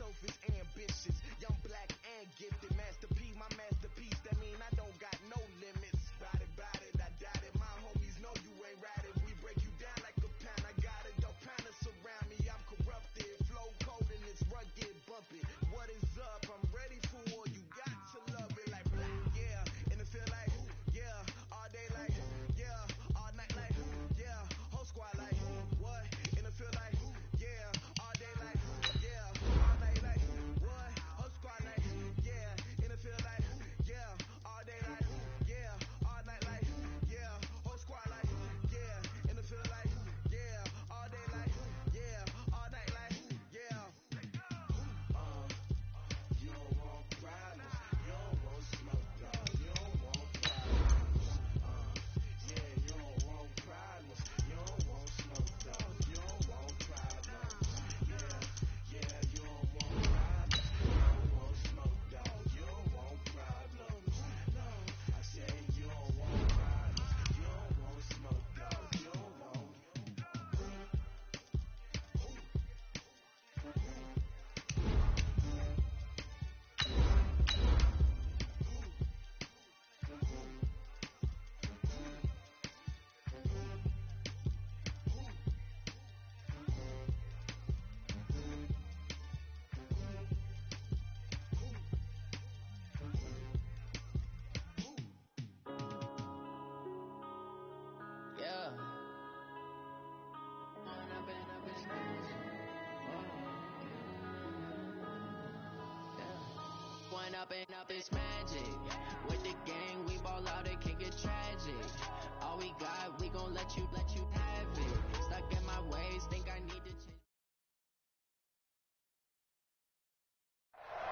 selfish, ambitious, young, black, and gifted. Master P, my masterpiece. That mean I don't got no limits. Bout it, I doubt it. My homies know you ain't ratted. We break you down like a pound. I got it, don't panic surround me. I'm corrupted, flow cold and it's rugged, bumpy. What is up? I'm ready for war. You got to love it like black, yeah. And it feel like, yeah. All day like, yeah. All night like, yeah. Whole squad like, what? And it feel like, yeah. All day like, yeah. All night like, what? Whole squad like, yeah. And it feel like, yeah. All day like, yeah. All night like, yeah. Whole squad like, yeah. And it feel like, yeah. All day like, yeah. All night like, yeah. You don't want problems. You don't want smoke, dog. You don't want problems. Yeah, you don't want problems. You don't want smoke, dog. You don't want problems. Yeah, you don't want problems. You don't want smoke, dog. You don't want problems. No, I said you don't want problems. You don't want smoke, dog. You don't want. Yeah. Going up and up is magic. With the gang, we ball out, it can get tragic. All we got, we gon' let you have it. Stuck in my ways, think I need to change.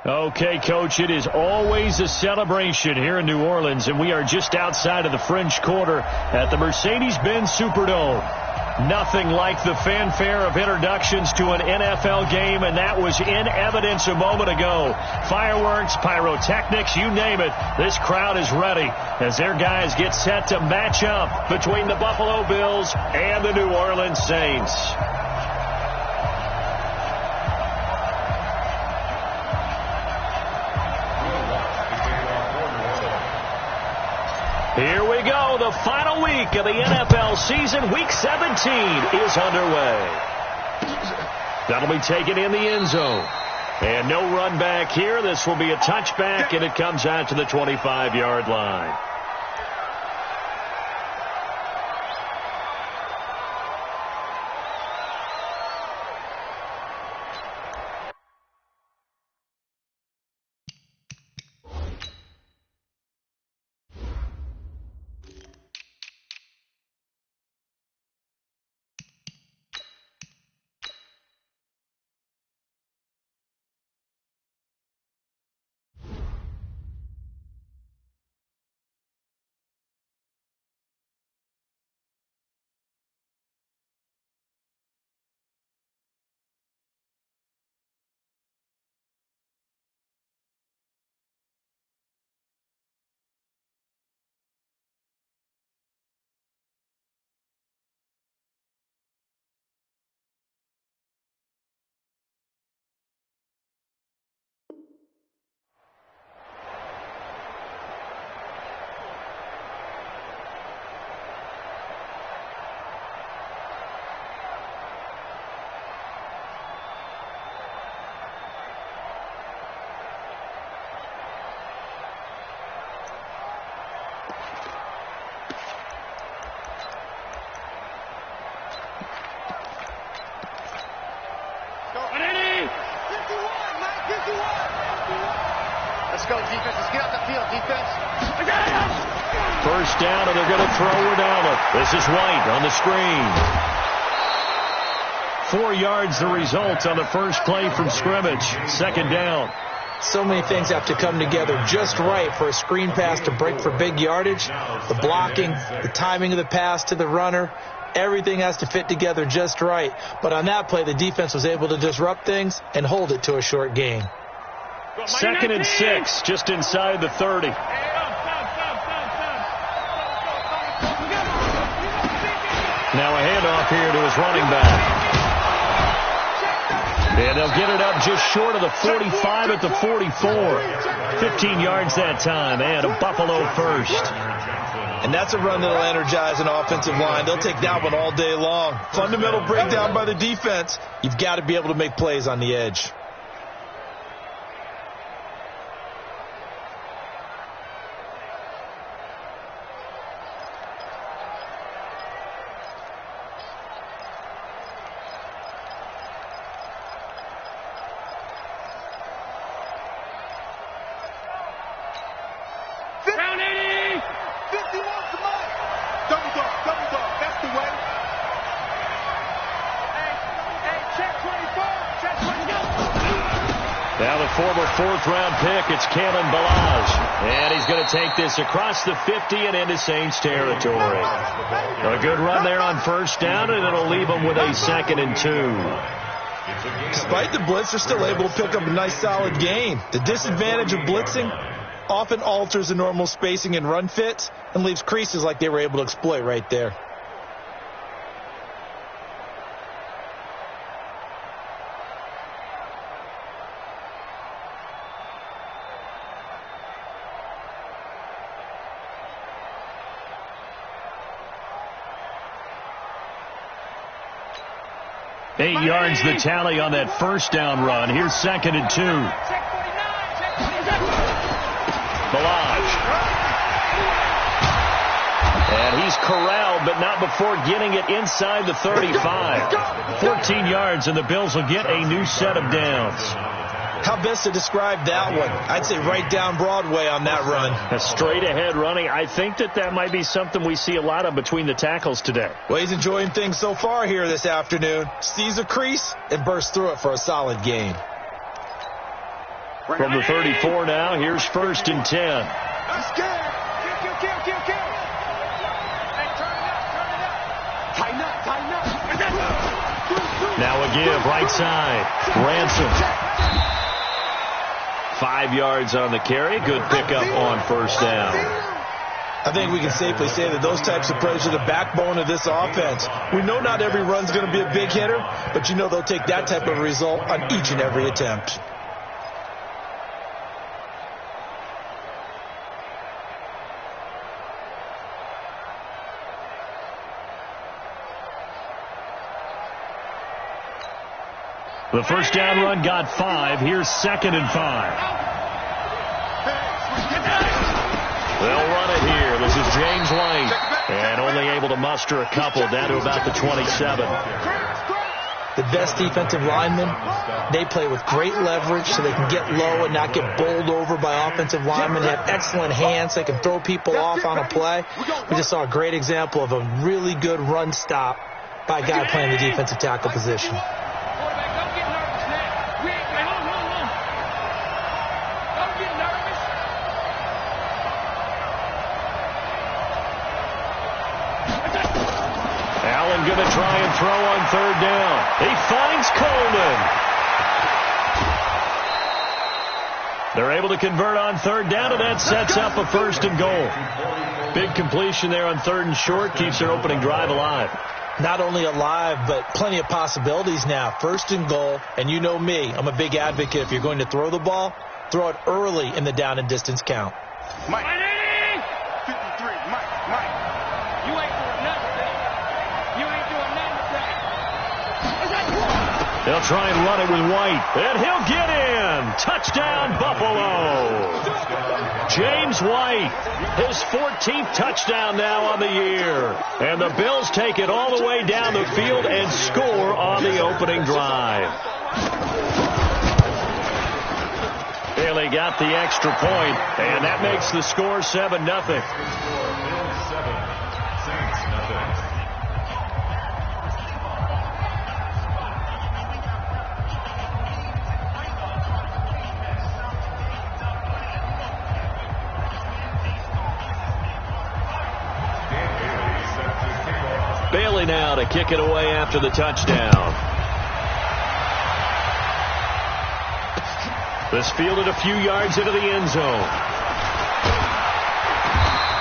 Okay, Coach, it is always a celebration here in New Orleans, and we are just outside of the French Quarter at the Mercedes-Benz Superdome. Nothing like the fanfare of introductions to an NFL game, and that was in evidence a moment ago. Fireworks, pyrotechnics, you name it. This crowd is ready as their guys get set to match up between the Buffalo Bills and the New Orleans Saints. Here we go. The final week of the NFL season. Week 17 is underway. That'll be taken in the end zone. And no run back here. This will be a touchback, and it comes out to the 25-yard line. Let's go, defense. Let's get off the field, defense. First down, and they're going to throw it out. This is White on the screen. 4 yards the result on the first play from scrimmage. Second down. So many things have to come together just right for a screen pass to break for big yardage. The blocking, the timing of the pass to the runner, everything has to fit together just right. But on that play, the defense was able to disrupt things and hold it to a short gain. 2nd and 6, just inside the 30. Now a handoff here to his running back. And they'll get it up just short of the 45 at the 44. 15 yards that time, and a Buffalo first. And that's a run that'll energize an offensive line. They'll take that one all day long. Fundamental breakdown by the defense. You've got to be able to make plays on the edge. Now the former fourth-round pick, it's Kalen Ballage. And he's going to take this across the 50 and into Saints territory. A good run there on first down, and it'll leave them with a 2nd and 2. Despite the blitz, they're still able to pick up a nice, solid gain. The disadvantage of blitzing often alters the normal spacing and run fits and leaves creases like they were able to exploit right there. Eight yards the tally on that first down run. Here's 2nd and 2. Ballage. And he's corralled, but not before getting it inside the 35. 14 yards, and the Bills will get a new set of downs. How best to describe that one? I'd say right down Broadway on that run. A straight-ahead running. I think that might be something we see a lot of between the tackles today. Well, he's enjoying things so far here this afternoon. Sees a crease and bursts through it for a solid gain. From the 34 now, here's 1st and 10. Now a give, right side. Ransom. 5 yards on the carry. Good pickup on first down. I think we can safely say that those types of plays are the backbone of this offense. We know not every run's going to be a big hitter, but you know they'll take that type of result on each and every attempt. The first down run got 5. Here's 2nd and 5. They'll run it here. This is James White. And only able to muster a couple down to about the 27. The best defensive linemen, they play with great leverage so they can get low and not get bowled over by offensive linemen. They have excellent hands. They can throw people off on a play. We just saw a great example of a really good run stop by a guy playing the defensive tackle position. Going to try and throw on 3rd down. He finds Coleman. They're able to convert on 3rd down, and that sets up a 1st and goal. Big completion there on 3rd and short. Keeps their opening drive alive. Not only alive, but plenty of possibilities now. 1st and goal, and you know me. I'm a big advocate. If you're going to throw the ball, throw it early in the down and distance count. Mike. 53, Mike. You ain't doing nothing today. You ain't doing nothing today. They'll try and run it with White, and he'll get in. Touchdown, Buffalo. James White, his 14th touchdown now on the year. And the Bills take it all the way down the field and score on the opening drive. Bailey got the extra point, and that makes the score 7-0. Bailey now to kick it away after the touchdown. This fielded a few yards into the end zone.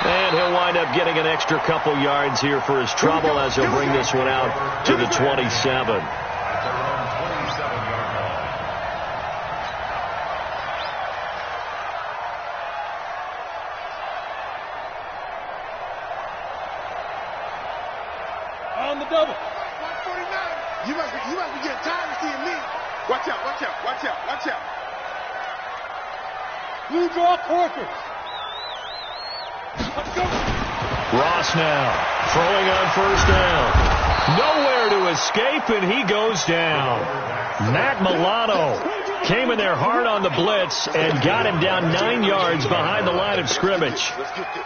And he'll wind up getting an extra couple yards here for his trouble as he'll bring this one out to the 27. double. 149. You must be getting tired of seeing me. Watch out, watch out, watch out, watch out. Blue draw quarters. Let's go. Ross now throwing on first down. Nowhere to escape, and he goes down. Matt Milano came in there hard on the blitz and got him down 9 yards behind the line of scrimmage. Let's get this.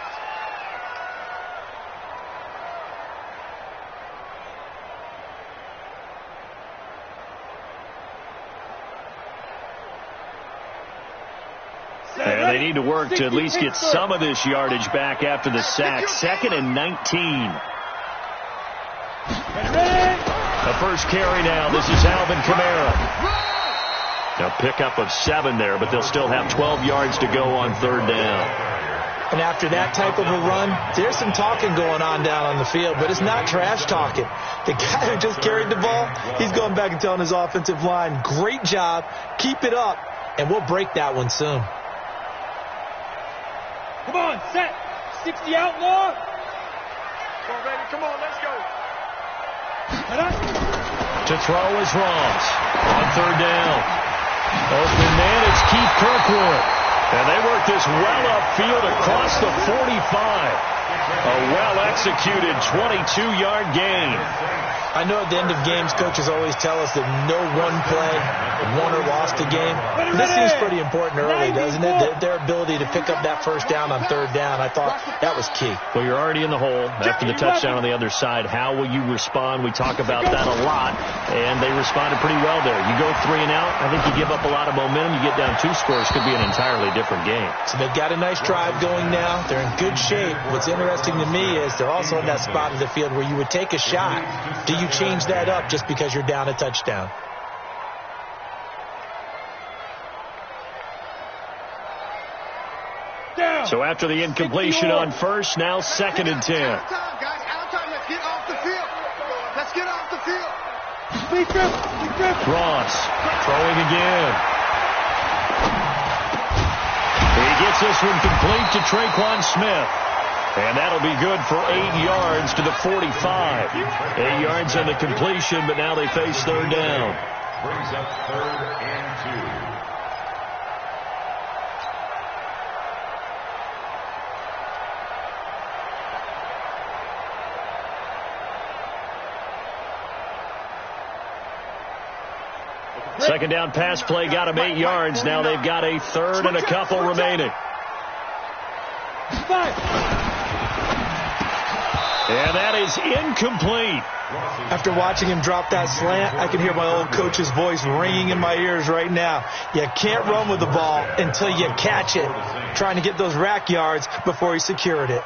And they need to work to at least get some of this yardage back after the sack. 2nd and 19. The first carry now. This is Alvin Kamara. Now pickup of 7 there, but they'll still have 12 yards to go on 3rd down. And after that type of a run, there's some talking going on down on the field, but it's not trash talking. The guy who just carried the ball, he's going back and telling his offensive line, great job, keep it up, and we'll break that one soon. Come on, set. 60 outlaw. Come on, baby. Come on, let's go. To throw is Ross on 3rd down. Open man, it's Keith Kirkwood. And they work this well upfield across the 45. A well-executed 22-yard gain. I know at the end of games, coaches always tell us that no one play won or lost a game. This seems pretty important early, doesn't it? Their ability to pick up that first down on 3rd down, I thought that was key. Well, you're already in the hole after the touchdown on the other side. How will you respond? We talk about that a lot, and they responded pretty well there. You go 3 and out, I think you give up a lot of momentum. You get down 2 scores, could be an entirely different game. So they've got a nice drive going now. They're in good shape. What's interesting to me is they're also in that spot of the field where you would take a shot. Do you change that up just because you're down a touchdown? So after the incompletion on first, now 2nd and 10. Out of time, guys. Out of time. Let's get off the field. Let's get off the field. Ross throwing again. He gets this one complete to Traquan Smith. And that'll be good for 8 yards to the 45. 8 yards on the completion, but now they face 3rd down. Brings up 3rd and 2. Second down pass play got them 8 yards. Now they've got a 3rd and a couple remaining. And that is incomplete. After watching him drop that slant, I can hear my old coach's voice ringing in my ears right now. You can't run with the ball until you catch it. Trying to get those rack yards before he secured it.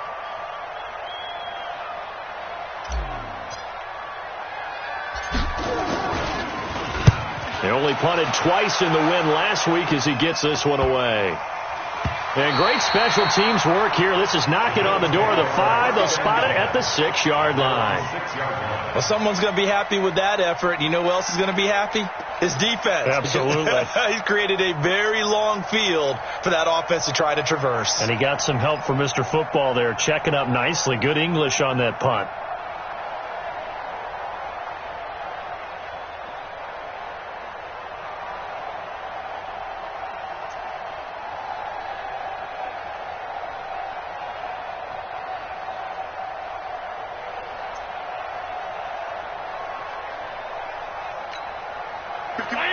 They only punted twice in the win last week as he gets this one away. And great special teams work here. This is knocking on the door of the 5. They'll spot it at the 6-yard line. Well, someone's going to be happy with that effort. You know who else is going to be happy? His defense. Absolutely. He's created a very long field for that offense to try to traverse. And he got some help from Mr. Football there, checking up nicely. Good English on that punt.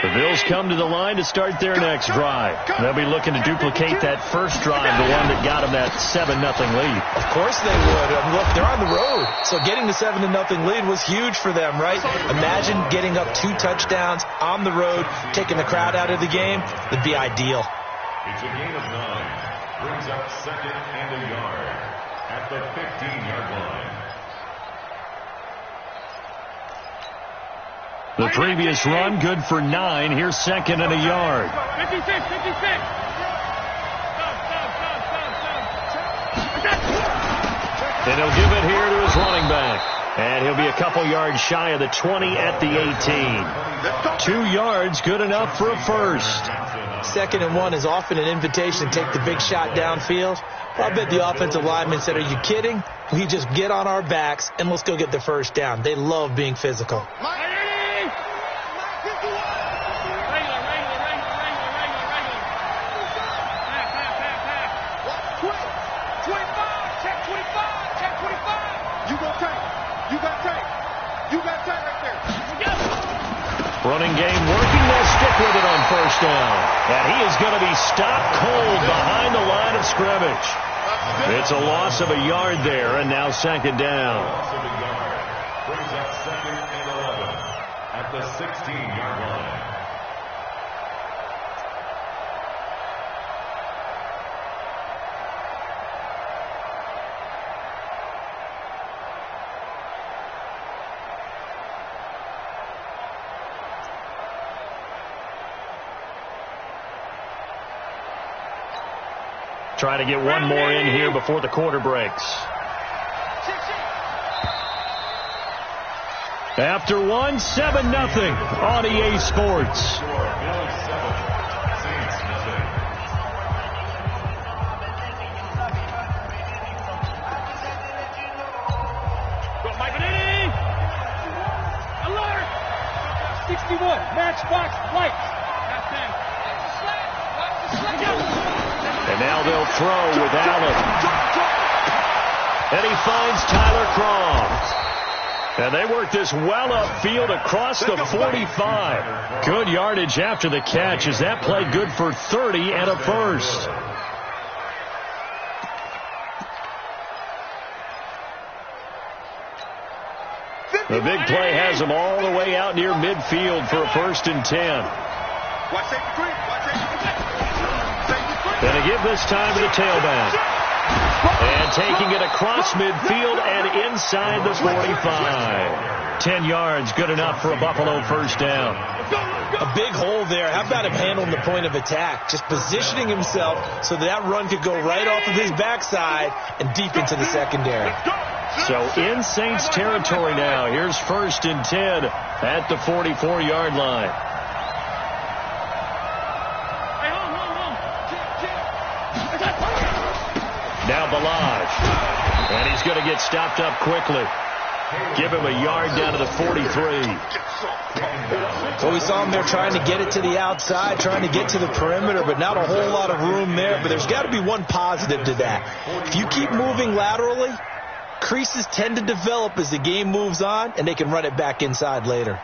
The Bills come to the line to start their next drive. They'll be looking to duplicate that first drive, the one that got them that 7-0 lead. Of course they would. Look, they're on the road, so getting the 7-0 lead was huge for them, right? Imagine getting up 2 touchdowns on the road, taking the crowd out of the game. Would be ideal. It's a gain of 9. Brings up 2nd and a yard at the 15-yard line. The previous run, good for 9. Here's 2nd and a yard. 56, 56. And he'll give it here to his running back. And he'll be a couple yards shy of the 20 at the 18. 2 yards, good enough for a first. 2nd and 1 is often an invitation to take the big shot downfield. Well, I bet the offensive lineman said, are you kidding? We just get on our backs and let's go get the first down. They love being physical. Running game working. They'll stick with it on first down. And he is going to be stopped cold behind the line of scrimmage. It's a loss of a yard there, and now second down. Loss of a yard. Brings up 2nd and 11 at the 16-yard line. Trying to get one more in here before the quarter breaks. After one, 7-0 on EA Sports. Alert! 61, matchbox lights. And now they'll throw with Allen. And he finds Tyler Croft. And they work this well upfield across the 45. Good yardage after the catch as that play good for 30 and a first. The big play has them all the way out near midfield for a 1st and 10. And a give this time to the tailback. And taking it across midfield and inside the 45. 10 yards, good enough for a Buffalo first down. A big hole there. How about him handling the point of attack? Just positioning himself so that run could go right off of his backside and deep into the secondary. So in Saints territory now. Here's 1st and 10 at the 44-yard line. Now Balaj. And he's going to get stopped up quickly. Give him a yard down to the 43. Well, we saw him there trying to get it to the outside, trying to get to the perimeter, but not a whole lot of room there. But there's got to be one positive to that. If you keep moving laterally, creases tend to develop as the game moves on, and they can run it back inside later.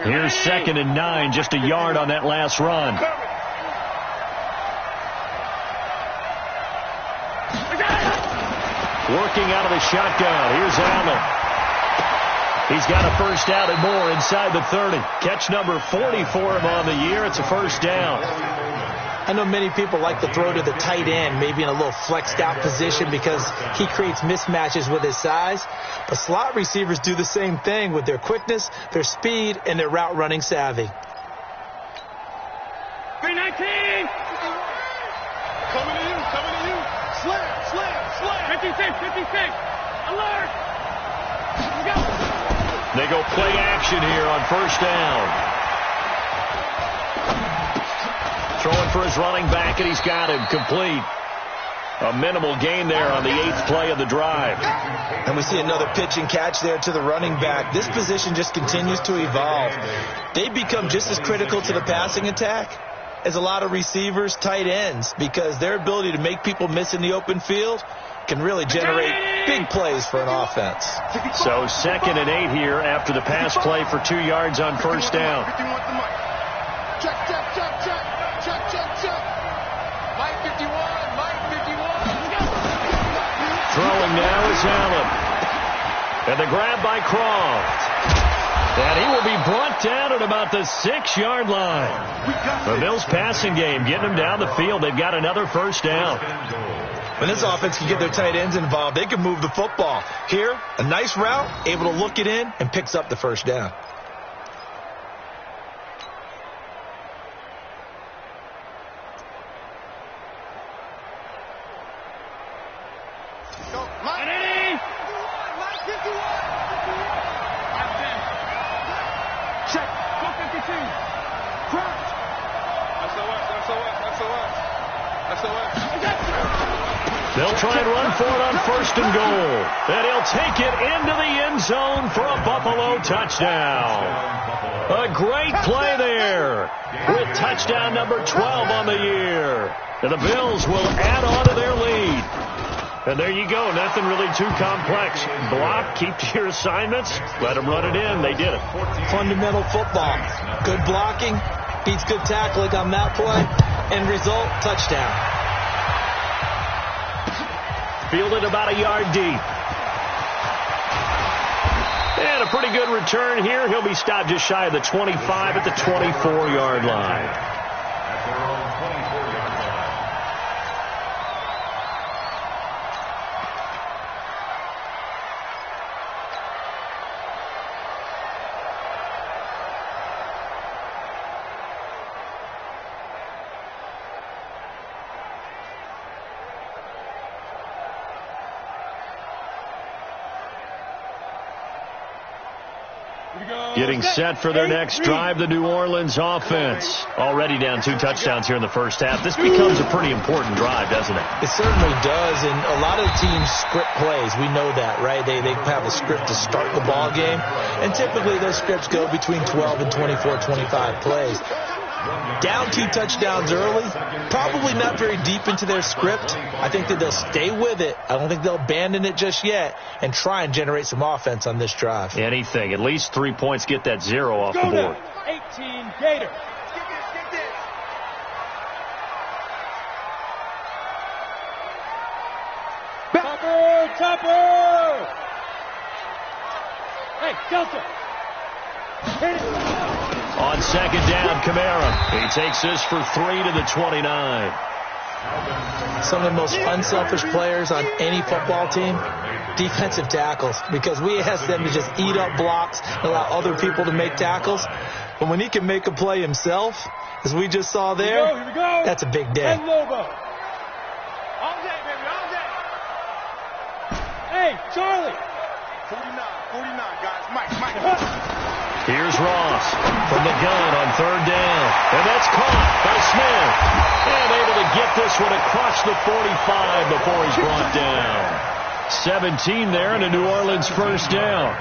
Here's 2nd and 9, just a yard on that last run. Working out of the shotgun. Here's Allen. He's got a first down and more inside the 30. Catch number 40 for him on the year. It's a first down. I know many people like to throw to the tight end, maybe in a little flexed out position because he creates mismatches with his size. But slot receivers do the same thing with their quickness, their speed, and their route running savvy. 319! Coming to you. Slam. 56. Alert! Go. They go play action here on first down. Throwing for his running back, and he's got him complete. A minimal gain there on the 8th play of the drive. And we see another pitch and catch there to the running back. This position just continues to evolve. They become just as critical to the passing attack as a lot of receivers, tight ends, because their ability to make people miss in the open field can really generate big plays for an offense. So 2nd and 8 here after the pass play for 2 yards on first down. Check. Mike 51. Throwing now is Allen. And the grab by Croft. And he will be brought down at about the 6-yard line. The Bills passing game getting them down the field. They've got another first down. When this offense can get their tight ends involved, they can move the football. Here, a nice route, able to look it in, and picks up the first down. They'll try and run for it on 1st and goal. And he'll take it into the end zone for a Buffalo touchdown. A great play there with touchdown number 12 on the year. And the Bills will add on to their lead. And there you go. Nothing really too complex. Block, keep to your assignments, let them run it in. They did it. Fundamental football. Good blocking beats good tackling on that play. End result, touchdown. Fielded about a yard deep. And a pretty good return here. He'll be stopped just shy of the 25 at the 24-yard line. At their own 24-yard line. Getting set for their next drive, the New Orleans offense. Already down 2 touchdowns here in the first half. This becomes a pretty important drive, doesn't it? It certainly does, and a lot of teams script plays. We know that, right? They have a script to start the ball game, and typically those scripts go between 12 and 24, 25 plays. Down 2 touchdowns early, probably not very deep into their script. I think that they'll stay with it. I don't think they'll abandon it just yet and try and generate some offense on this drive. Anything. At least 3 points, get that 0 off the board. 18 Gator. Topper! Hey, Delta! Hit it! On 2nd down, Kamara. He takes this for 3 to the 29. Some of the most unselfish players on any football team, defensive tackles, because we ask them to just eat up blocks and allow other people to make tackles. But when he can make a play himself, as we just saw there, Here we go. That's a big day. And Lobo. All day, baby, all day. Hey, Charlie. 49, guys. Mike. Here's Ross from the gun on 3rd down. And that's caught by Smith. And able to get this one across the 45 before he's brought down. 17 there and a New Orleans 1st down.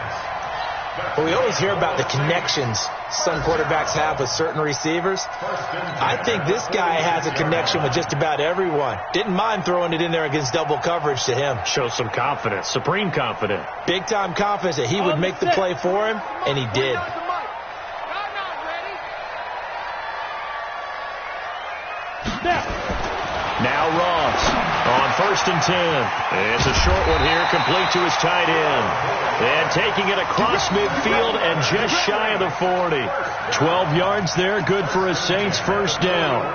Well, we always hear about the connections some quarterbacks have with certain receivers. I think this guy has a connection with just about everyone. Didn't mind throwing it in there against double coverage to him. Shows some confidence, supreme confidence. Big-time confidence that he would make the play for him, and he did. Now Ross on 1st and 10. It's a short one here, complete to his tight end. And taking it across midfield and just shy of the 40. 12 yards there, good for a Saints 1st down.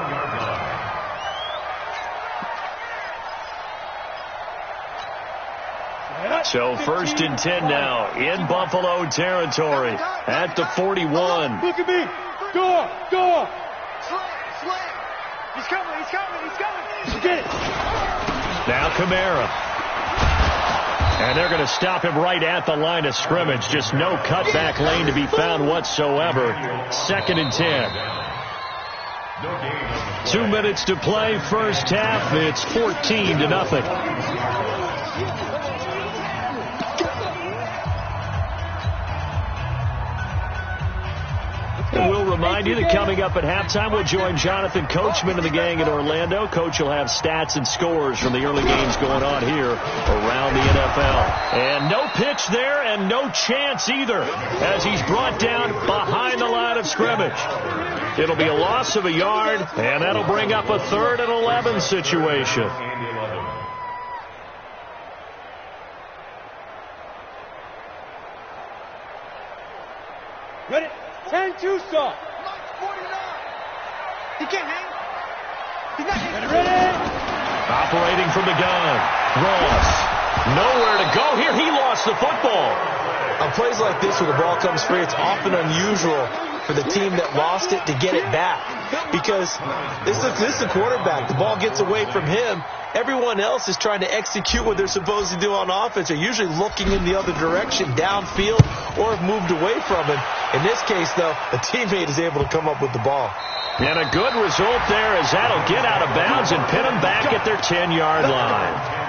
So 1st and 10 now in Buffalo territory at the 41. Look at me. Go. Slam. He's coming. Get it. Now Kamara. And they're going to stop him right at the line of scrimmage. Just no cutback lane to be found whatsoever. 2nd and 10. 2 minutes to play, first half. It's 14-0. And we'll remind you that coming up at halftime, we'll join Jonathan Coachman and the gang in Orlando. Coach will have stats and scores from the early games going on here around the NFL. And no pitch there and no chance either as he's brought down behind the line of scrimmage. It'll be a loss of a yard, and that'll bring up a 3rd and 11 situation. Ready? 10-2 stop. He can't hang. He's not hanging. Ready? Operating from the gun. Ross. Nowhere to go here. He lost the football. On plays like this where the ball comes free, it's often unusual for the team that lost it to get it back. Because this is a quarterback. The ball gets away from him, everyone else is trying to execute what they're supposed to do on offense. They're usually looking in the other direction, downfield, or have moved away from him. In this case, though, a teammate is able to come up with the ball. And a good result there as that'll get out of bounds and pin them back at their 10-yard line.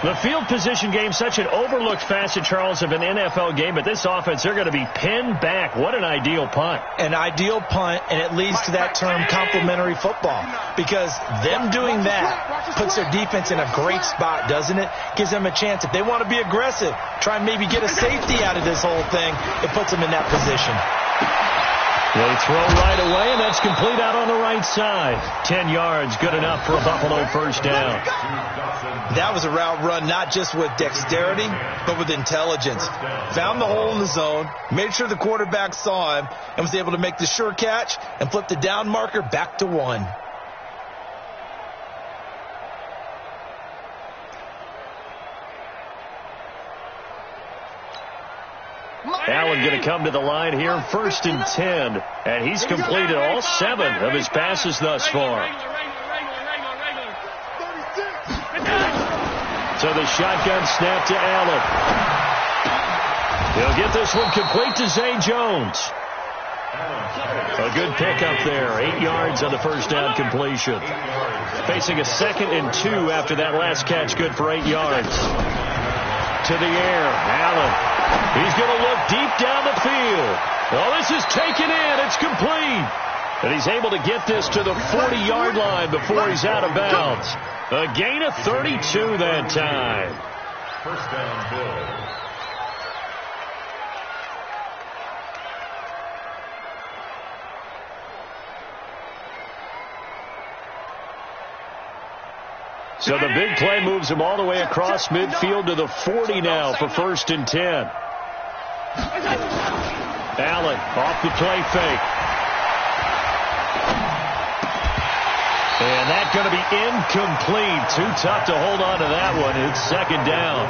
The field position game, such an overlooked facet, Charles, of an NFL game, but this offense, they're going to be pinned back. What an ideal punt. An ideal punt, and it leads to that term complementary football, because them doing that puts their defense in a great spot, doesn't it? Gives them a chance. If they want to be aggressive, try and maybe get a safety out of this whole thing, it puts them in that position. They throw right away, and that's complete out on the right side. 10 yards, good enough for a Buffalo first down. That was a route run not just with dexterity, but with intelligence. Found the hole in the zone, made sure the quarterback saw him, and was able to make the sure catch and flip the down marker back to 1. Allen going to come to the line here, 1st and 10. And he's completed all 7 of his passes thus far. So the shotgun snap to Allen. He'll get this one complete to Zay Jones. A good pickup there. 8 yards on the first down completion. Facing a 2nd and 2 after that last catch, good for 8 yards. To the air, Allen. He's going to look deep down the field. Well, this is taken in. It's complete. And he's able to get this to the 40-yard line before he's out of bounds. A gain of 32 that time. First down, Bill. So the big play moves him all the way across midfield to the 40 now for 1st and 10. Allen off the play fake. And that's going to be incomplete. Too tough to hold on to that one. It's 2nd down.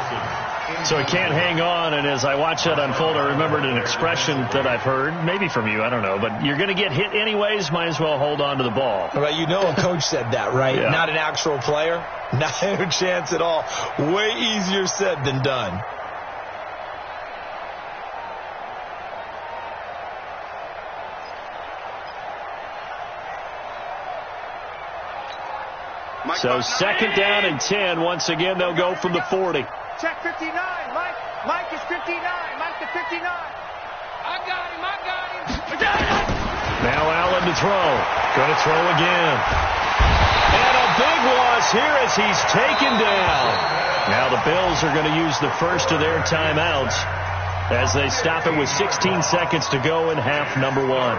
So he can't hang on, and as I watch that unfold, I remembered an expression that I've heard, maybe from you, I don't know, but you're going to get hit anyways, might as well hold on to the ball. Right, you know a coach said that, right? Yeah. Not an actual player. Not a chance at all. Way easier said than done. So 2nd down and 10. Once again, they'll go from the 40. Check 59. Mike is 59. Mike to 59. I got him. Now Allen to throw. Going to throw again. And a big loss here as he's taken down. Now the Bills are going to use the first of their timeouts as they stop it with 16 seconds to go in half number 1.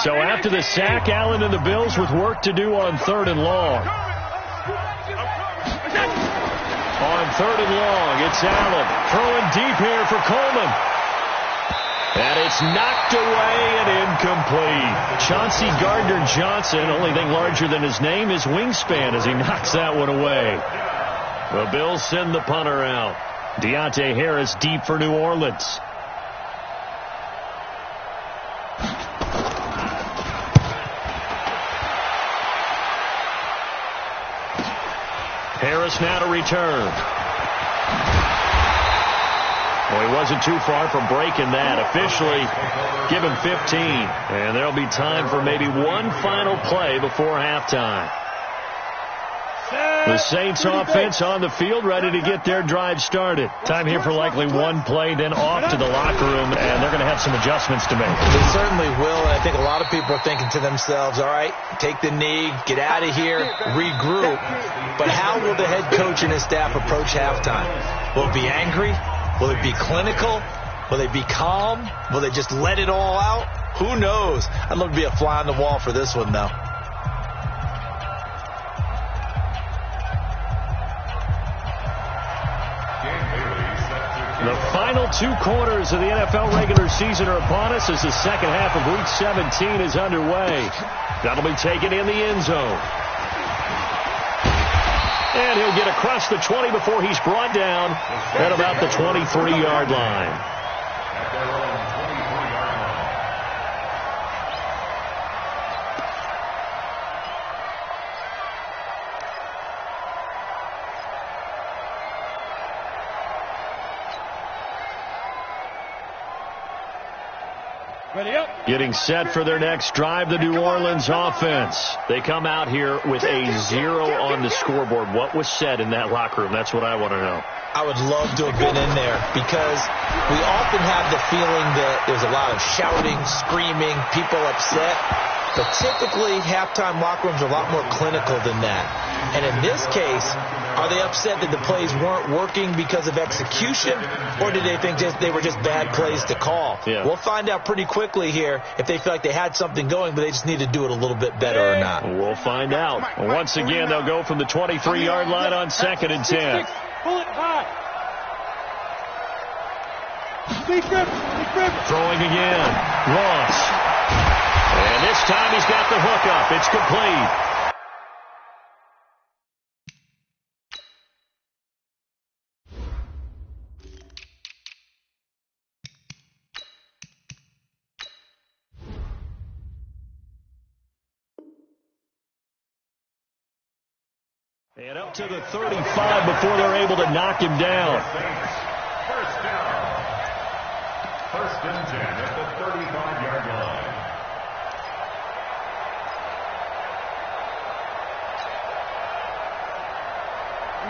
So after the sack, Allen and the Bills with work to do on 3rd and long. On 3rd and long, it's Allen throwing deep here for Coleman. And it's knocked away and incomplete. Chauncey Gardner-Johnson, only thing larger than his name is wingspan as he knocks that one away. The Bills send the punter out. Deontay Harris deep for New Orleans. Harris now to return. Well, he wasn't too far from breaking that. Officially, give him 15. And there'll be time for maybe one final play before halftime. The Saints offense on the field, ready to get their drive started. Time here for likely one play, then off to the locker room, and they're going to have some adjustments to make. They certainly will, and I think a lot of people are thinking to themselves, all right, take the knee, get out of here, regroup. But how will the head coach and his staff approach halftime? Will it be angry? Will it be clinical? Will they be calm? Will they just let it all out? Who knows? I'd love to be a fly on the wall for this one, though. The final 2 quarters of the NFL regular season are upon us as the second half of Week 17 is underway. That'll be taken in the end zone. And he'll get across the 20 before he's brought down at about the 23-yard line. Ready up. Getting set for their next drive, the New Orleans offense. They come out here with a 0 on the scoreboard. What was said in that locker room? That's what I want to know. I would love to have been in there because we often have the feeling that there's a lot of shouting, screaming, people upset. But typically, halftime locker rooms are a lot more clinical than that. And in this case, are they upset that the plays weren't working because of execution, or did they think they were just bad plays to call? Yeah. We'll find out pretty quickly here if they feel like they had something going, but they just need to do it a little bit better or not. We'll find out. Once again, they'll go from the 23-yard line on 2nd and 10. Pull it high. Throwing again. Ross. And this time he's got the hook up. It's complete. And up to the 35 before they're able to knock him down. First down. 1st and 10 at the 35-yard line.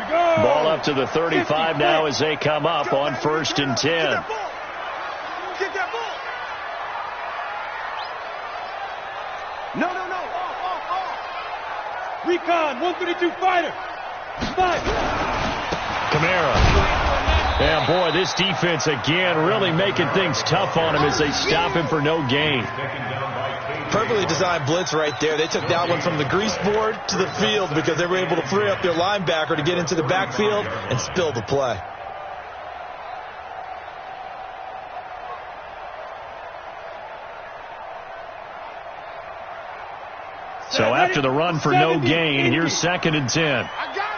Ball up to the 35 now as they come up on 1st and 10. Get that ball. No. Off. Recon, 132 fighter. Fight. Kamara. Yeah, boy, this defense again really making things tough on him as they stop him for no gain. Perfectly designed blitz right there. They took that one from the grease board to the field because they were able to free up their linebacker to get into the backfield and spill the play. So after the run for no gain, here's 2nd and 10. I got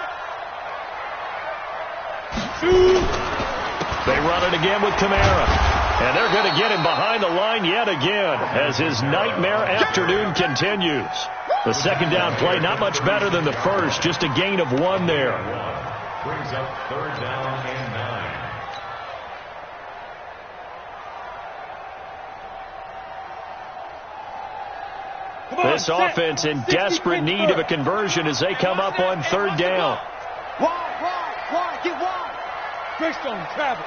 Shoot. They run it again with Kamara. And they're going to get him behind the line yet again as his nightmare afternoon continues. The 2nd down play, not much better than the first, just a gain of 1 there. Brings up 3rd down and 9. This offense in desperate need of a conversion as they come up on 3rd down. Wide, get wide. Greystone travels.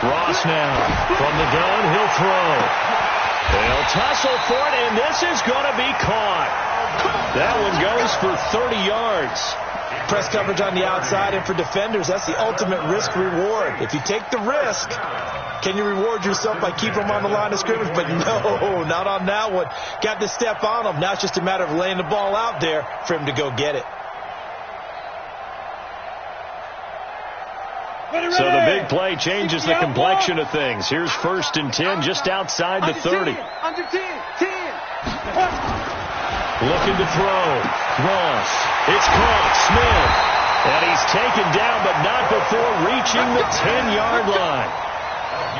Ross now from the gun, he'll throw. They'll tussle for it, and this is going to be caught. That one goes for 30 yards. Press coverage on the outside, and for defenders, that's the ultimate risk-reward. If you take the risk, can you reward yourself by keeping them on the line of scrimmage? But no, not on that one. Got to step on them. Now it's just a matter of laying the ball out there for him to go get it. So the big play changes the complexion of things. Here's 1st and 10 just outside the 30. Under 10. Looking to throw. Ross. It's caught. Smith. And he's taken down, but not before reaching the 10-yard line.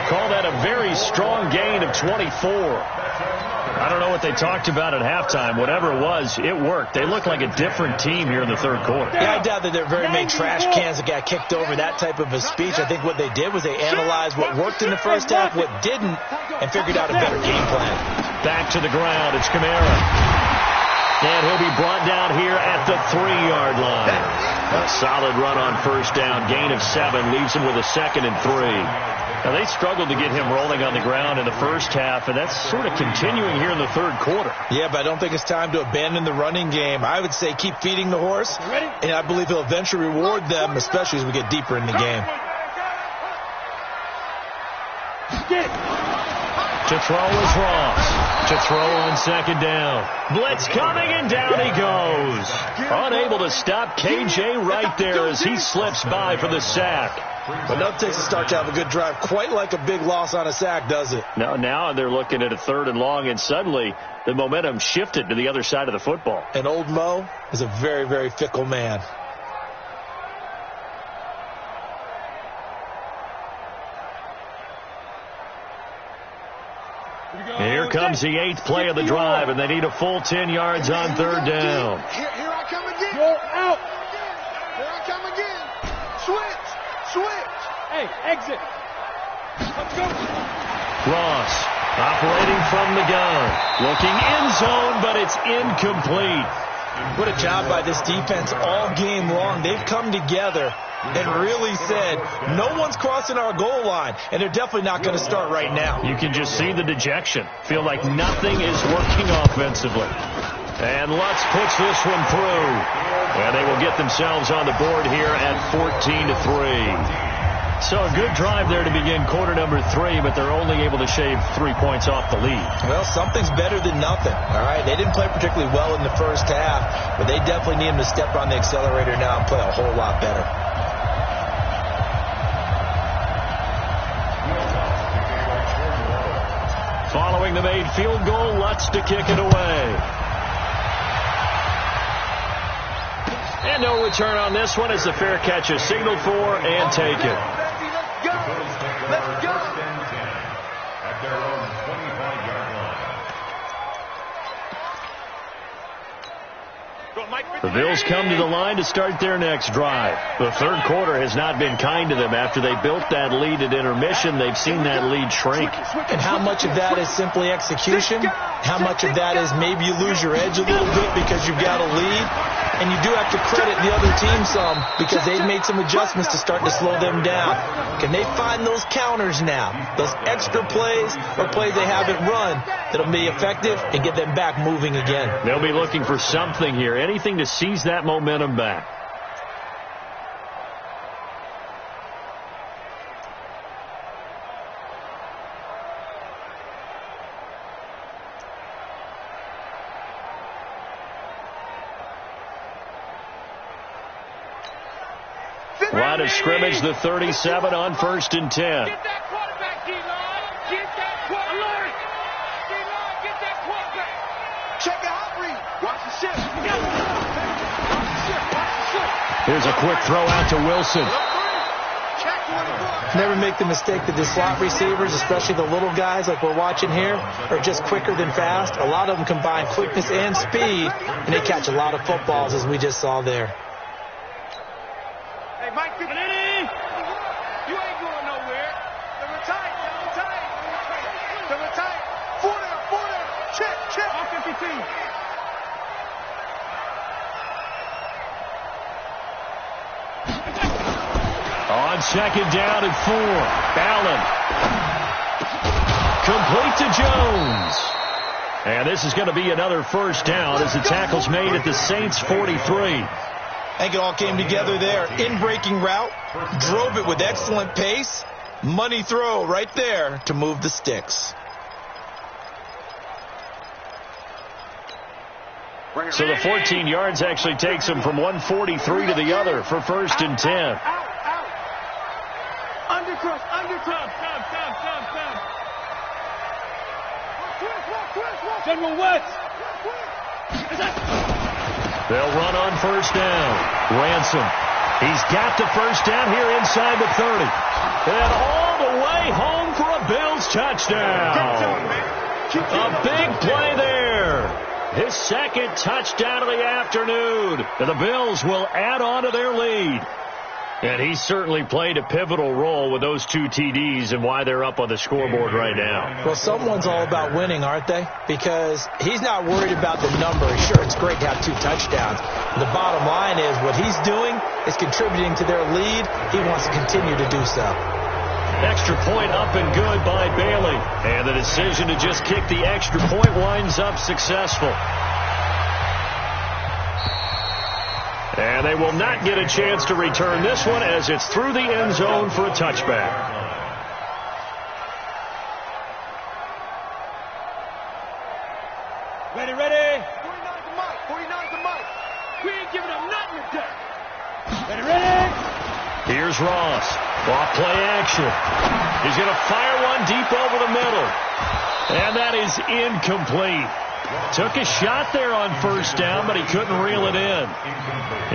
Call that a very strong gain of 24. I don't know what they talked about at halftime. Whatever it was, it worked. They look like a different team here in the 3rd quarter. Yeah, I doubt that there are very many trash cans that got kicked over, that type of a speech. I think what they did was they analyzed what worked in the first half, what didn't, and figured out a better game plan. Back to the ground. It's Kamara. And he'll be brought down here at the 3-yard line. A solid run on 1st down. Gain of 7 leaves him with a 2nd and 3. Now, they struggled to get him rolling on the ground in the first half, and that's sort of continuing here in the 3rd quarter. Yeah, but I don't think it's time to abandon the running game. I would say keep feeding the horse, and I believe he'll eventually reward them, especially as we get deeper in the game. To throw is Ross. To throw on 2nd down. Blitz coming, and down he goes. Unable to stop KJ right there as he slips by for the sack. But no, it takes a start to have a good drive. Quite like a big loss on a sack, does it? Now they're looking at a 3rd and long, and suddenly the momentum shifted to the other side of the football. And old Mo is a very, very fickle man. Here comes the 8th play of the drive, and they need a full 10 yards on 3rd down. Here I come again. You're out. Here I come again. Switch. Hey, exit. Let's go. Ross operating from the gun. Looking end zone, but it's incomplete. What a job by this defense all game long. They've come together and really said, no one's crossing our goal line, and they're definitely not going to start right now. You can just see the dejection. Feel like nothing is working offensively. And Lutz puts this one through. And they will get themselves on the board here at 14-3. So a good drive there to begin quarter number 3, but they're only able to shave 3 points off the lead. Well, something's better than nothing, all right? They didn't play particularly well in the first half, but they definitely need them to step on the accelerator now and play a whole lot better. Following the made field goal, Lutz to kick it away. And no return on this one as the fair catch is signaled for and taken. Let's go. At their own 25-yard line. The Bills come to the line to start their next drive. The third quarter has not been kind to them. After they built that lead at intermission, they've seen that lead shrink. And how much of that is simply execution? How much of that is maybe you lose your edge a little bit because you've got a lead? And you do have to credit the other team some because they've made some adjustments to start to slow them down. Can they find those counters now? Those extra plays or plays they haven't run that'll be effective and get them back moving again. They'll be looking for something here, anything to seize that momentum back. Line of scrimmage, the 37 on 1st and 10. Get that quarterback, D-line. Get that quarterback. D-line, get that quarterback. Check the hot read. Watch the shift. Watch the shift. Watch the shift. Here's a quick throw out to Wilson. Check 21. Never make the mistake that the slot receivers, especially the little guys like we're watching here, are just quicker than fast. A lot of them combine quickness and speed, and they catch a lot of footballs as we just saw there. Hey, Mike, you ain't going nowhere. They were tight. They were tight. 4 down. Check. Offensive team. On 2nd down and 4. Allen. Complete to Jones. And this is going to be another first down as the tackle's made at the Saints' 43. I think it all came together there. In-breaking route, drove it with excellent pace. Money throw right there to move the sticks. So the 14 yards actually takes him from 143 to the other for 1st and 10. Out. Undercross. General West. They'll run on 1st down. Ransom. He's got the first down here inside the 30. And all the way home for a Bills touchdown. A big play there. His second touchdown of the afternoon. And the Bills will add on to their lead. And he certainly played a pivotal role with those 2 TDs and why they're up on the scoreboard right now. Well, someone's all about winning, aren't they? Because he's not worried about the number. Sure, it's great to have 2 touchdowns. The bottom line is what he's doing is contributing to their lead. He wants to continue to do so. Extra point up and good by Bailey. And the decision to just kick the extra point winds up successful. And they will not get a chance to return this one as it's through the end zone for a touchback. Ready. 49 to Mike. We ain't giving up nothing today. Ready. Here's Ross. Off play action. He's going to fire one deep over the middle. And that is incomplete. Took a shot there on 1st down, but he couldn't reel it in.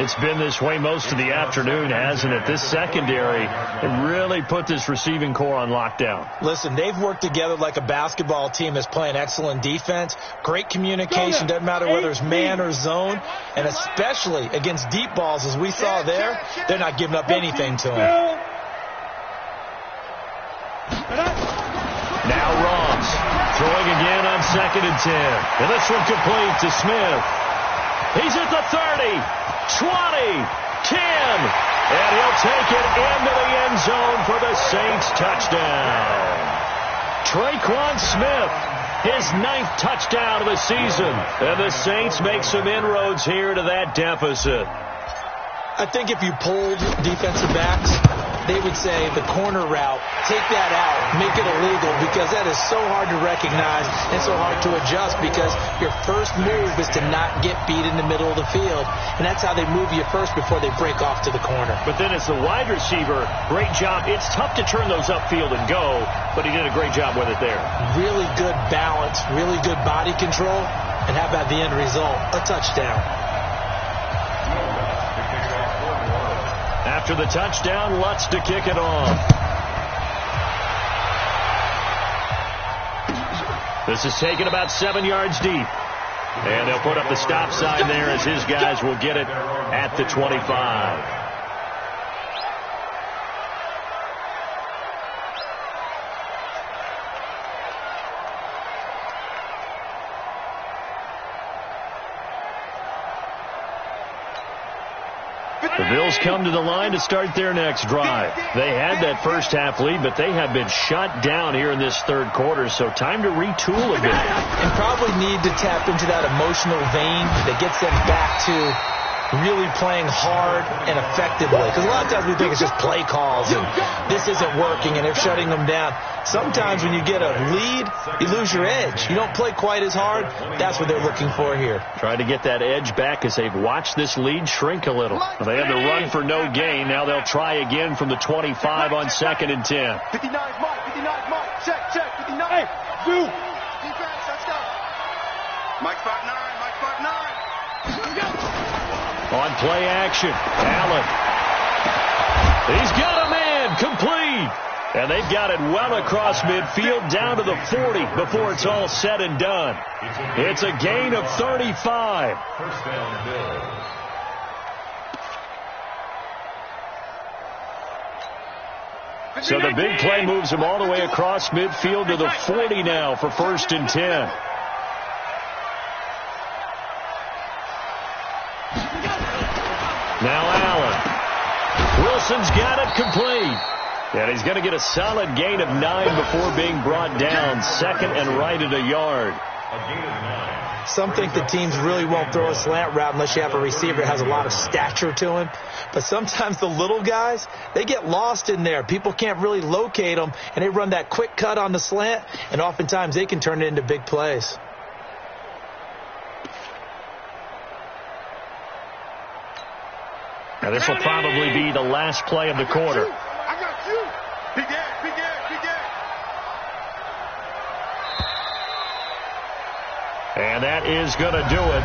It's been this way most of the afternoon, hasn't it? This secondary it really put this receiving core on lockdown. Listen, they've worked together like a basketball team that's playing excellent defense. Great communication, doesn't matter whether it's man or zone. And especially against deep balls, as we saw there, they're not giving up anything to him. Now Throwing again on 2nd and 10. And this one complete to Smith. He's at the 30, 20, 10. And he'll take it into the end zone for the Saints touchdown. Traquan Smith, his 9th touchdown of the season. And the Saints make some inroads here to that deficit. I think if you polled defensive backs, they would say the corner route, take that out, make it illegal, because that is so hard to recognize and so hard to adjust, because your first move is to not get beat in the middle of the field, and that's how they move you first before they break off to the corner. But then as the wide receiver, great job. It's tough to turn those upfield and go, but he did a great job with it there. Really good balance, really good body control, and how about the end result? A touchdown. After the touchdown, Lutz to kick it off. This is taken about 7 yards deep. And they'll put up the stop sign there as his guys will get it at the 25. The Bills come to the line to start their next drive. They had that first half lead, but they have been shut down here in this third quarter, so time to retool a bit. And probably need to tap into that emotional vein that gets them back to really playing hard and effectively. Because a lot of times we think it's just play calls and this isn't working and they're shutting them down. Sometimes when you get a lead, you lose your edge. You don't play quite as hard. That's what they're looking for here. Trying to get that edge back as they've watched this lead shrink a little. They had the run for no gain. Now they'll try again from the 25 on 2nd and 10. 59's Mike. 59's Mike. Check. 59. Hey, do. Defense, let's go. Mike 5'9". Mike 5'9". Let's go. On play action, Allen. He's got a man, complete. And they've got it well across midfield down to the 40 before it's all said and done. It's a gain of 35. First down, Bills. So the big play moves him all the way across midfield to the 40 now for 1st and 10. Now Allen. Wilson's got it complete. And he's going to get a solid gain of 9 before being brought down. 2nd and right at a yard. A gain of 9. Some think the teams really won't throw a slant route unless you have a receiver that has a lot of stature to him. But sometimes the little guys, they get lost in there. People can't really locate them, and they run that quick cut on the slant, and oftentimes they can turn it into big plays. Now this will probably be the last play of the quarter. I got you. Big air. And that is going to do it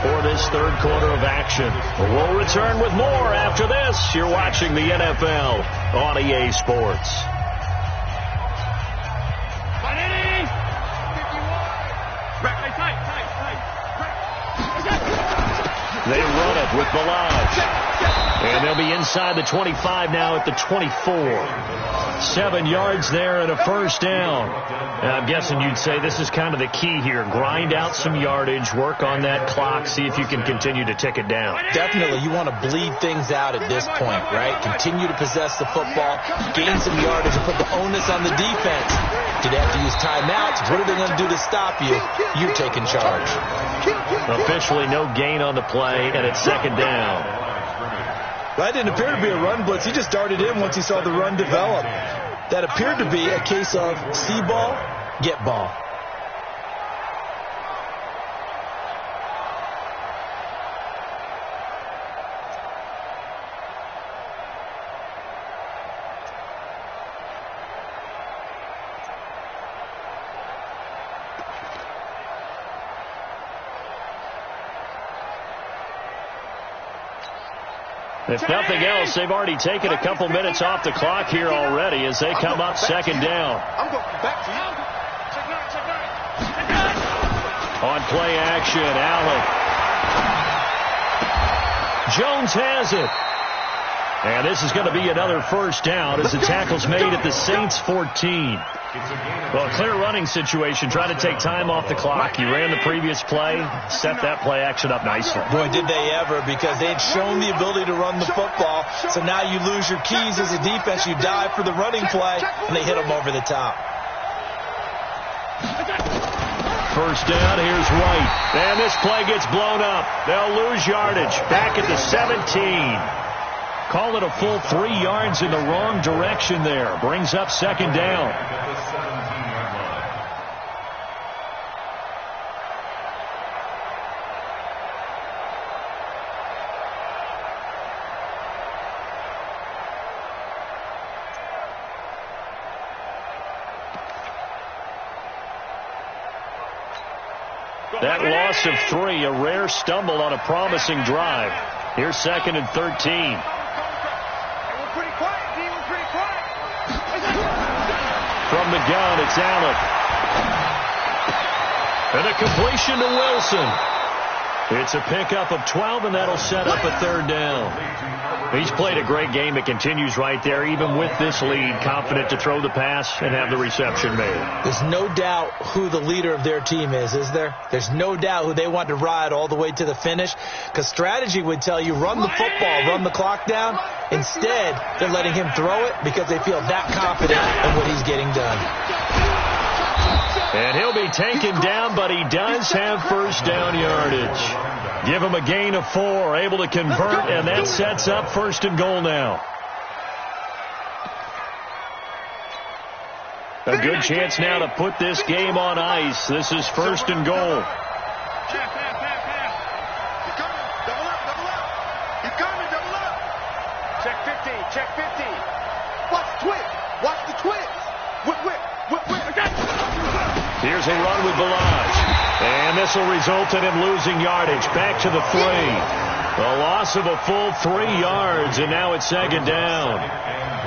for this third quarter of action. We'll return with more after this. You're watching the NFL on EA Sports. They run it with Balaj. And they'll be inside the 25 now at the 24. 7 yards there and a first down. And I'm guessing you'd say this is kind of the key here. Grind out some yardage, work on that clock, see if you can continue to tick it down. Definitely. You want to bleed things out at this point, right? Continue to possess the football, gain some yardage, and put the onus on the defense. Do they have to use timeouts? What are they going to do to stop you? You're taking charge. Officially no gain on the play, and it's 2nd down. That didn't appear to be a run blitz. He just darted in once he saw the run develop. That appeared to be a case of see ball, get ball. If nothing else, they've already taken a couple minutes off the clock here already as they come up 2nd down. I'm going back to you. On play action, Allen. Jones has it. And this is going to be another first down as the tackle's made at the Saints 14. Well, a clear running situation. Try to take time off the clock. You ran the previous play, set that play action up nicely. Boy, did they ever, because they had shown the ability to run the football. So now you lose your keys as a defense. You dive for the running play, and they hit them over the top. First down, here's Wright. And this play gets blown up. They'll lose yardage. Back at the 17. Call it a full 3 yards in the wrong direction there. Brings up second down. That loss of 3, a rare stumble on a promising drive. Here's second and 13. From the gun, it's Allen. And a completion to Wilson. It's a pickup of 12, and that'll set up a third down. He's played a great game. It continues right there, even with this lead, confident to throw the pass and have the reception made. There's no doubt who the leader of their team is there? There's no doubt who they want to ride all the way to the finish, because strategy would tell you run the football, run the clock down. Instead, they're letting him throw it because they feel that confident in what he's getting done. And he'll be taken down, but he does have first down yardage. Give him a gain of 4, able to convert, and that sets up first and goal now. A good chance now to put this game on ice. This is first and goal. Check 50, check 50. Watch the twist. Watch the twist. Whip. Here's a run with Balaj. And this will result in him losing yardage. Back to the 3. A loss of a full 3 yards, and now it's second down.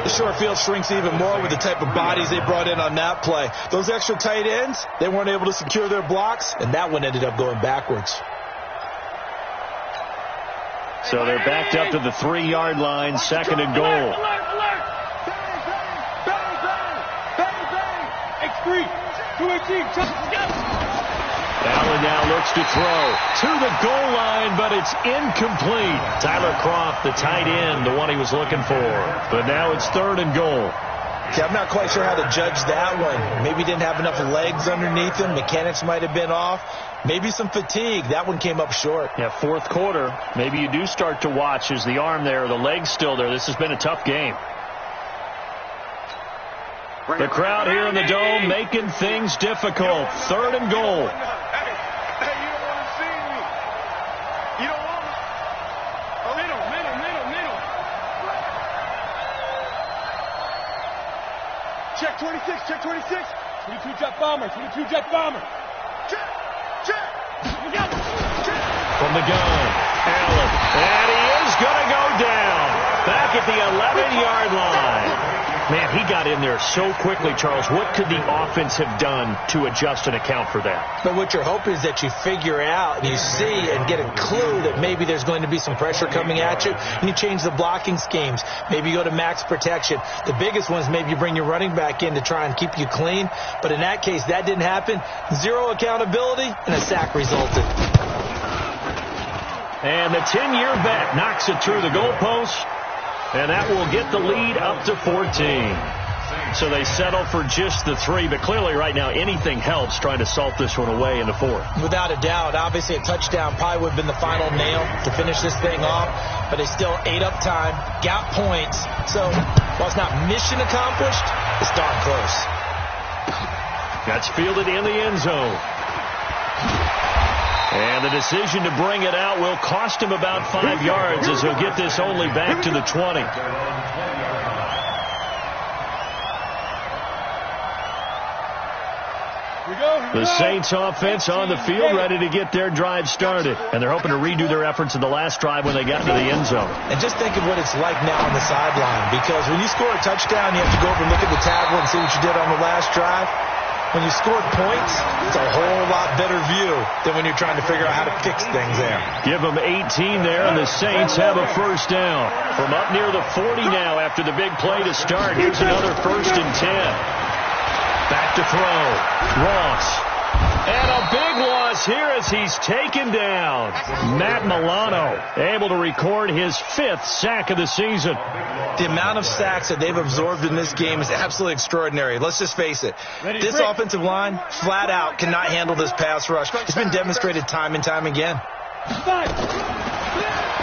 The short field shrinks even more with the type of bodies they brought in on that play. Those extra tight ends, they weren't able to secure their blocks, and that one ended up going backwards. So they're backed up to the 3-yard line, second and goal. Allen now looks to throw to the goal line, but it's incomplete. Tyler Croft, the tight end, the one he was looking for. But now it's third and goal. See, I'm not quite sure how to judge that one. Maybe he didn't have enough legs underneath him. Mechanics might have been off. Maybe some fatigue. That one came up short. Yeah, fourth quarter. Maybe you do start to watch. Is the arm there, the leg's still there? This has been a tough game. The crowd here in the Dome making things difficult. Third and goal. Hey, you don't want to see me. You don't want me. Oh, middle. Check 26, check 26. 22 jet bomber. Check. From the gun, Allen. And he is going to go down. Back at the 11-yard line. Man, he got in there so quickly, Charles. What could the offense have done to adjust and account for that? But what you're hoping is that you figure out and you see and get a clue that maybe there's going to be some pressure coming at you, and you change the blocking schemes. Maybe you go to max protection. The biggest one is maybe you bring your running back in to try and keep you clean. But in that case, that didn't happen. Zero accountability, and a sack resulted. And the 10-year vet knocks it through the goalpost. And that will get the lead up to 14. So they settle for just the 3. But clearly right now anything helps trying to salt this one away in the 4th. Without a doubt. Obviously a touchdown probably would have been the final nail to finish this thing off. But they still ate up time, got points. So while it's not mission accomplished, it's darn close. That's fielded in the end zone. And the decision to bring it out will cost him about 5 yards as he'll get this only back to the 20. The Saints offense on the field ready to get their drive started. And they're hoping to redo their efforts in the last drive when they got into the end zone. And just think of what it's like now on the sideline. Because when you score a touchdown, you have to go over and look at the tablet and see what you did on the last drive. When you scored points, it's a whole lot better view than when you're trying to figure out how to fix things there. Give them 18 there, and the Saints have a first down. From up near the 40 now after the big play to start. Here's another 1st and 10. Back to throw. Ross. And a big loss here as he's taken down. Matt Milano able to record his 5th sack of the season. The amount of sacks that they've absorbed in this game is absolutely extraordinary. Let's just face it. This offensive line, flat out, cannot handle this pass rush. It's been demonstrated time and time again.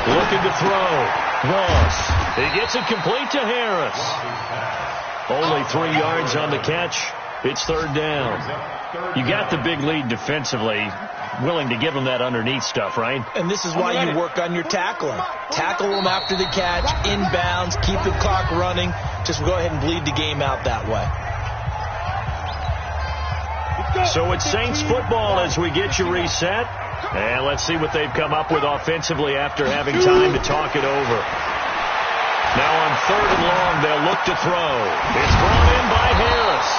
Looking to throw. Ross. He gets it complete to Harris. Only 3 yards on the catch. It's 3rd down. You got the big lead defensively, willing to give them that underneath stuff, right? And this is why you work on your tackling. Tackle them after the catch, inbounds, keep the clock running. Just go ahead and bleed the game out that way. So it's Saints football as we get you reset. And let's see what they've come up with offensively after having time to talk it over. Now on 3rd and long, they'll look to throw. It's brought in by Harris.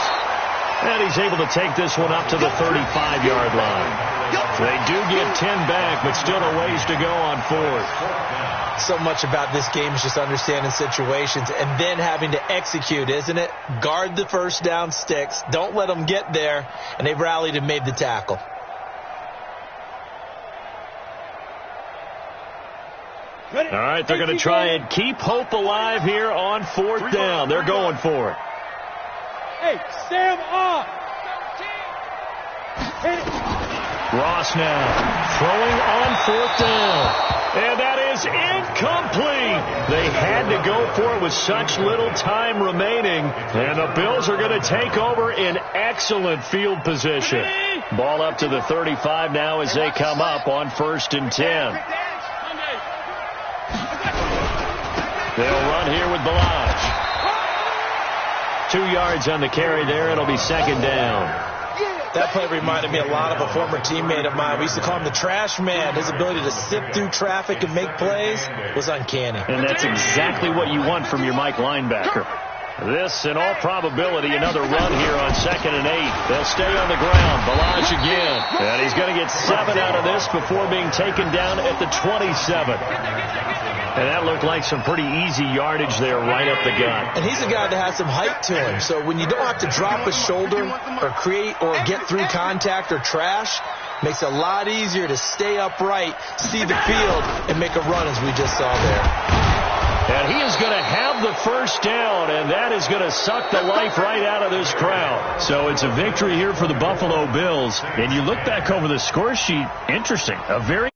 And he's able to take this one up to the 35-yard line. They do get 10 back, but still a ways to go on 4th. So much about this game is just understanding situations and then having to execute, isn't it? Guard the first down sticks. Don't let them get there. And they've rallied and made the tackle. All right, they're going to try and keep hope alive here on 4th down. They're going for it. Hey, Sam off. Ross now throwing on 4th down. And that is incomplete. They had to go for it with such little time remaining. And the Bills are going to take over in excellent field position. Ball up to the 35 now as they come up on 1st and 10. They'll run here with Balaj. 2 yards on the carry there. It'll be 2nd down. That play reminded me a lot of a former teammate of mine. We used to call him the trash man. His ability to sift through traffic and make plays was uncanny. And that's exactly what you want from your Mike linebacker. This, in all probability, another run here on 2nd and 8. They'll stay on the ground. Balaj again. And he's going to get 7 out of this before being taken down at the 27. And that looked like some pretty easy yardage there right up the gut. And he's a guy that has some height to him. So when you don't have to drop a shoulder or create or get through contact or trash, makes it a lot easier to stay upright, see the field, and make a run as we just saw there. And he is going to have the 1st down, and that is going to suck the life right out of this crowd. So it's a victory here for the Buffalo Bills. And you look back over the score sheet, interesting. A very